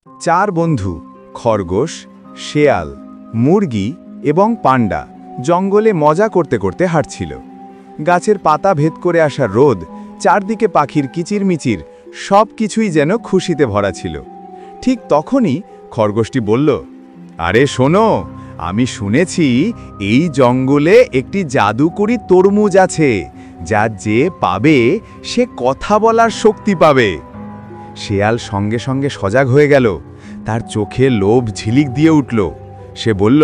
চার বন্ধু খরগোশ, শেয়াল, মুরগি এবং পান্ডা জঙ্গলে মজা করতে করতে হাঁটছিল। গাছের পাতা ভেদ করে আসা রোদ, চারদিকে পাখির কিচিরমিচির, সব কিছুই যেন খুশিতে ভরা ছিল। ঠিক তখনই খরগোশটি বলল, আরে শোনো, আমি শুনেছি এই জঙ্গলে একটি জাদুকরি তরমুজ আছে, যা যে পাবে সে কথা বলার শক্তি পাবে। শেয়াল সঙ্গে সঙ্গে সজাগ হয়ে গেল, তার চোখে লোভ ঝিলিক দিয়ে উঠল। সে বলল,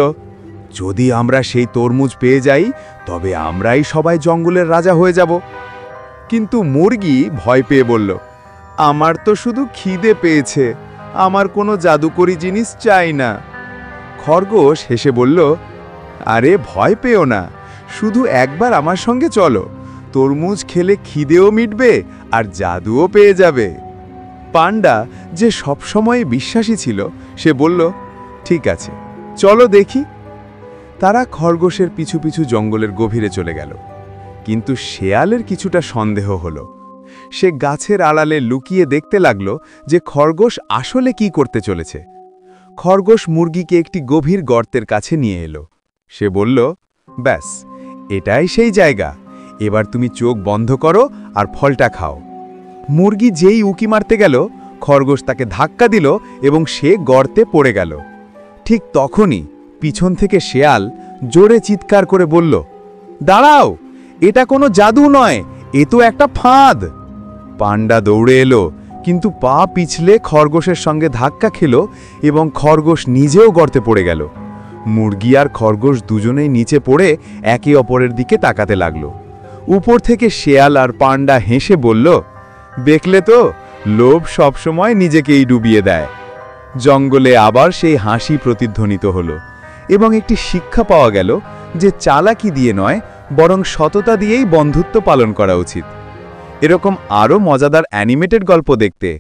যদি আমরা সেই তরমুজ পেয়ে যাই তবে আমরাই সবাই জঙ্গলের রাজা হয়ে যাব। কিন্তু মুরগি ভয় পেয়ে বলল, আমার তো শুধু খিদে পেয়েছে, আমার কোনো জাদুকরি জিনিস চাই না। খরগোশ হেসে বলল, আরে ভয় পেও না, শুধু একবার আমার সঙ্গে চলো, তরমুজ খেলে খিদেও মিটবে আর জাদুও পেয়ে যাবে। পান্ডা, যে সবসময় বিশ্বাসী ছিল, সে বলল, ঠিক আছে, চলো দেখি। তারা খরগোশের পিছু পিছু জঙ্গলের গভীরে চলে গেল। কিন্তু শেয়ালের কিছুটা সন্দেহ হলো। সে গাছের আড়ালে লুকিয়ে দেখতে লাগলো যে খরগোশ আসলে কি করতে চলেছে। খরগোশ মুরগিকে একটি গভীর গর্তের কাছে নিয়ে এলো। সে বলল, ব্যাস, এটাই সেই জায়গা, এবার তুমি চোখ বন্ধ করো আর ফলটা খাও। মুরগি যেই উকি মারতে গেল, খরগোশ তাকে ধাক্কা দিল এবং সে গর্তে পড়ে গেল। ঠিক তখনই পিছন থেকে শেয়াল জোরে চিৎকার করে বলল, দাঁড়াও, এটা কোনো জাদু নয়, এ তো একটা ফাঁদ। পান্ডা দৌড়ে এলো, কিন্তু পা পিছলে খরগোশের সঙ্গে ধাক্কা খেল এবং খরগোশ নিজেও গর্তে পড়ে গেল। মুরগি আর খরগোশ দুজনেই নিচে পড়ে একে অপরের দিকে তাকাতে লাগল। উপর থেকে শেয়াল আর পান্ডা হেসে বলল, দেখলে তো, লোভ সবসময় নিজেকেই ডুবিয়ে দেয়। জঙ্গলে আবার সেই হাসি প্রতিধ্বনিত হলো এবং একটি শিক্ষা পাওয়া গেল যে চালাকি দিয়ে নয়, বরং সততা দিয়েই বন্ধুত্ব পালন করা উচিত। এরকম আরও মজাদার অ্যানিমেটেড গল্প দেখতে